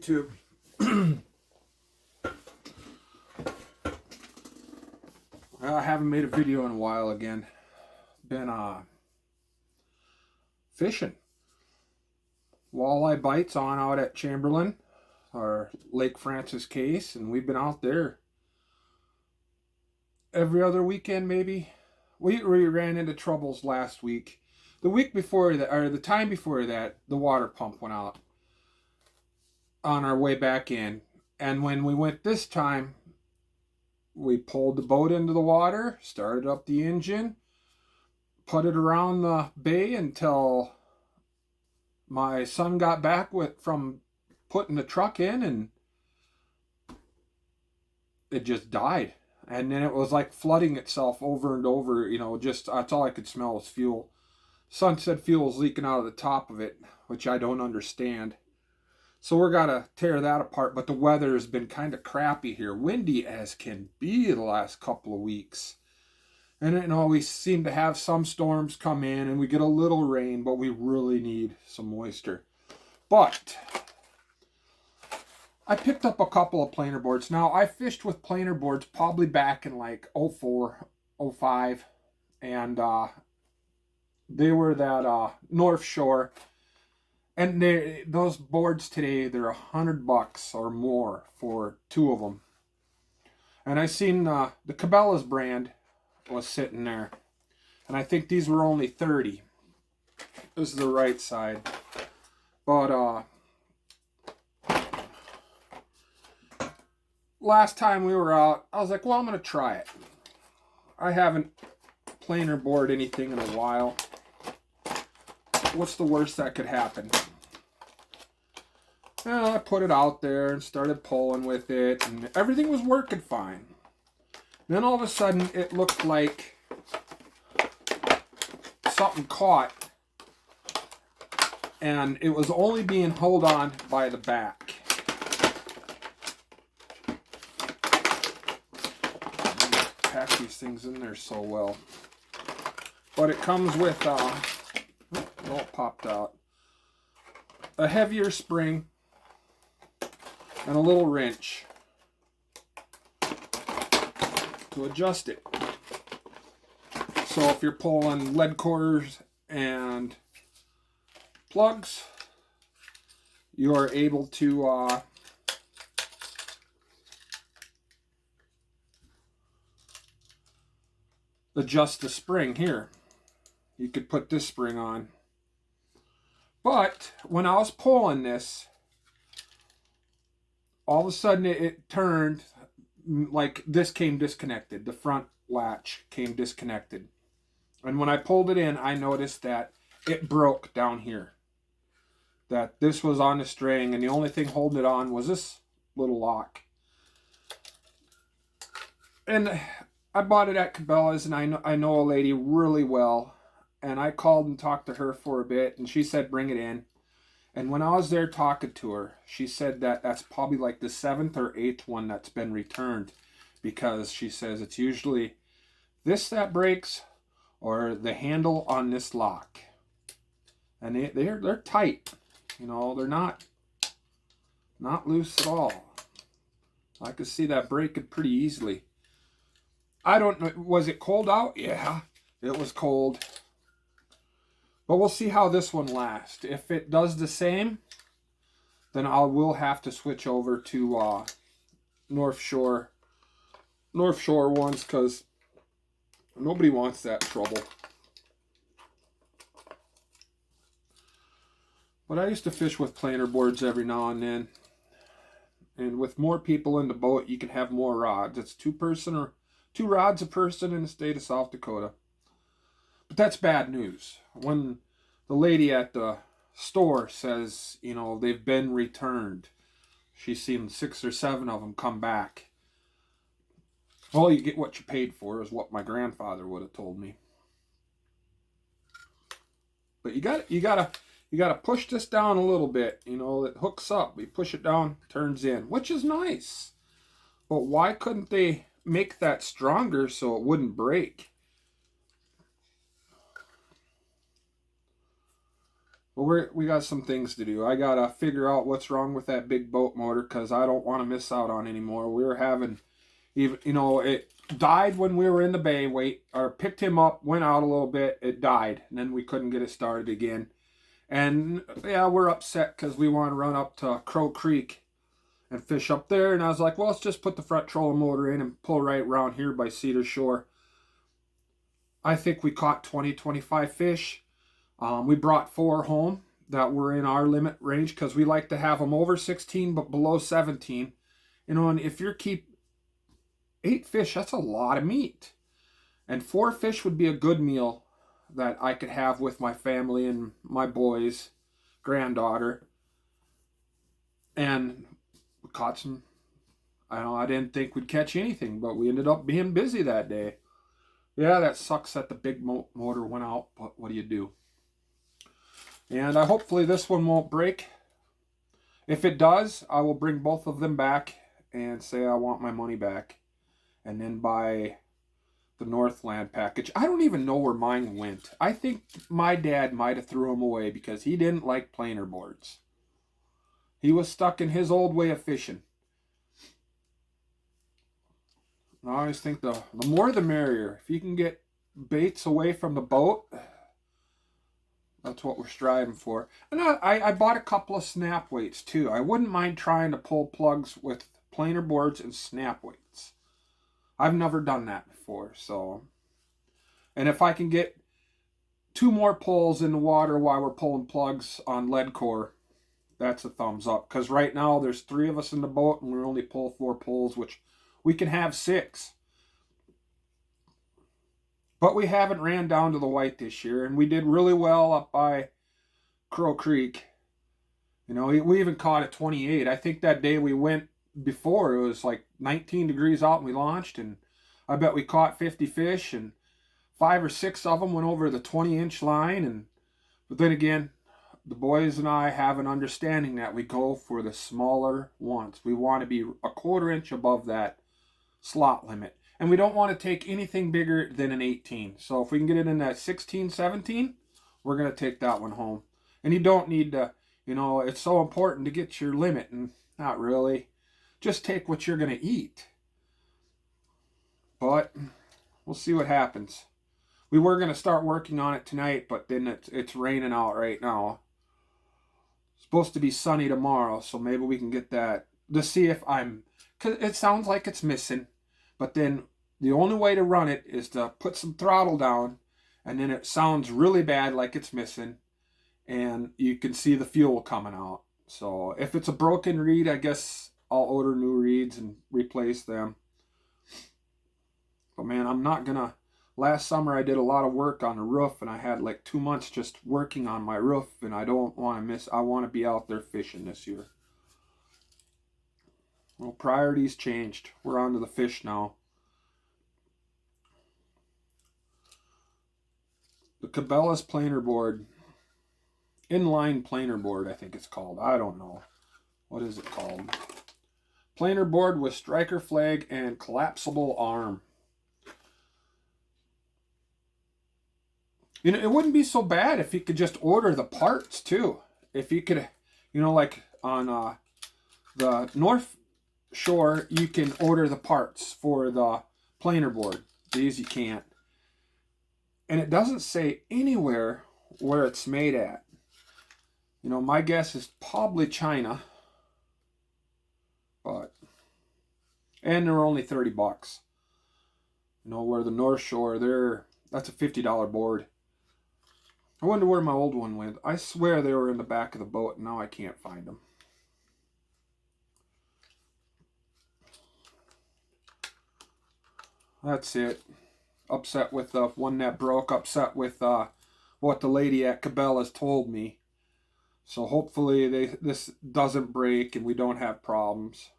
YouTube. I haven't made a video in a while again. Been fishing. Walleye bites on out at Chamberlain, or Lake Francis Case, and we've been out there every other weekend maybe. We ran into troubles last week. The week before that, or the time before that, the water pump went out on our way back in. And when we went this time, we pulled the boat into the water, started up the engine, put it around the bay until my son got back from putting the truck in, and it just died. And then it was like flooding itself over and over, just that's all I could smell was fuel. Son said fuel was leaking out of the top of it, which I don't understand. So we're gonna tear that apart, but the weather has been kind of crappy here. Windy as can be the last couple of weeks. And we seem to have some storms come in and we get a little rain, but we really need some moisture. But I picked up a couple of planer boards. Now, I fished with planer boards probably back in like 04, 05. And they were that North Shore. And those boards today, they're $100 or more for two of them. And I seen the Cabela's brand was sitting there. And I think these were only 30. This is the right side. But last time we were out, I was like, well, I'm going to try it. I haven't planer board anything in a while. What's the worst that could happen? Well, I put it out there and started pulling with it, and everything was working fine. Then all of a sudden, it looked like something caught, and it was only being held on by the back. Pack these things in there so well. But it comes with it popped out. A heavier spring and a little wrench to adjust it. So if you're pulling lead cores and plugs, you are able to adjust the spring here. You could put this spring on. But when I was pulling this, all of a sudden it turned like this came disconnected. The front latch came disconnected. And when I pulled it in, I noticed that it broke down here. That this was on the string, and the only thing holding it on was this little lock. And I bought it at Cabela's, and I know a lady really well. And I called and talked to her for a bit, and she said, bring it in. And when I was there talking to her, she said that that's probably like the 7th or 8th one that's been returned, because she says it's usually this that breaks or the handle on this lock. And they're tight. They're not loose at all. I could see that breaking pretty easily. I don't know. Was it cold out? Yeah, it was cold. But we'll see how this one lasts. If it does the same, then I will have to switch over to North Shore ones, because nobody wants that trouble. But I used to fish with planer boards every now and then. And with more people in the boat, you can have more rods. It's two rods a person in the state of South Dakota. But that's bad news. When the lady at the store says, they've been returned, she's seen 6 or 7 of them come back. Well, you get what you paid for, is what my grandfather would have told me. But you gotta push this down a little bit. It hooks up. We push it down, turns in, which is nice. But why couldn't they make that stronger so it wouldn't break? But we got some things to do. I got to figure out what's wrong with that big boat motor because I don't want to miss out on anymore. We were having, even, it died when we were in the bay. Or picked him up, went out a little bit, it died. And then we couldn't get it started again. And yeah, we're upset because we want to run up to Crow Creek and fish up there. And I was like, well, let's just put the front trolling motor in and pull right around here by Cedar Shore. I think we caught 20, 25 fish. We brought 4 home that were in our limit range because we like to have them over 16 but below 17. And if you keep 8 fish, that's a lot of meat. And 4 fish would be a good meal that I could have with my family and my boys, granddaughter. And we caught some. I didn't think we'd catch anything, but we ended up being busy that day. Yeah, that sucks that the big motor went out, but what do you do? And hopefully this one won't break. If it does, I will bring both of them back and say I want my money back. And then buy the Northland package. I don't even know where mine went. I think my dad might have threw them away because he didn't like planer boards. He was stuck in his old way of fishing. I always think the more the merrier. If you can get baits away from the boat, that's what we're striving for. And I bought a couple of snap weights too. I wouldn't mind trying to pull plugs with planer boards and snap weights. I've never done that before, so. And if I can get 2 more pulls in the water while we're pulling plugs on lead core, that's a thumbs up. Because right now there's 3 of us in the boat and we only pull 4 pulls, which we can have 6. But we haven't ran down to the white this year, and we did really well up by Crow Creek. We even caught a 28. I think that day we went before, it was like 19 degrees out and we launched, and I bet we caught 50 fish, and 5 or 6 of them went over the 20-inch line. But then again, the boys and I have an understanding that we go for the smaller ones. We want to be a 1/4 inch above that slot limit. And we don't want to take anything bigger than an 18. So if we can get it in that 16, 17, we're going to take that one home. And you don't need to, it's so important to get your limit. And not really. Just take what you're going to eat. But we'll see what happens. We were going to start working on it tonight, but then it's raining out right now. It's supposed to be sunny tomorrow, so maybe we can get that to see if because it sounds like it's missing. But then the only way to run it is to put some throttle down, and then it sounds really bad like it's missing, and you can see the fuel coming out. So if it's a broken reed, I guess I'll order new reeds and replace them. But man, I'm not gonna. Last summer I did a lot of work on the roof, and I had like 2 months just working on my roof, and I don't want to miss. I want to be out there fishing this year. Well, priorities changed. We're on to the fish now. The Cabela's planer board. Inline planer board, I think it's called. I don't know. What is it called? Planer board with striker flag and collapsible arm. It wouldn't be so bad if you could just order the parts too. If you could, like on the North Shore, you can order the parts for the planer board. These you can't. And it doesn't say anywhere where it's made at. My guess is probably China. And they're only $30. Where the North Shore, that's a $50 board. I wonder where my old one went. I swear they were in the back of the boat, and now I can't find them. That's it. Upset with the one that broke. Upset with what the lady at Cabela's told me. So hopefully this doesn't break and we don't have problems.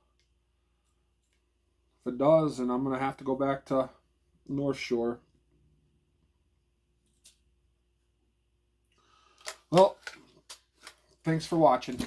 If it does, then I'm going to have to go back to North Shore. Well, thanks for watching.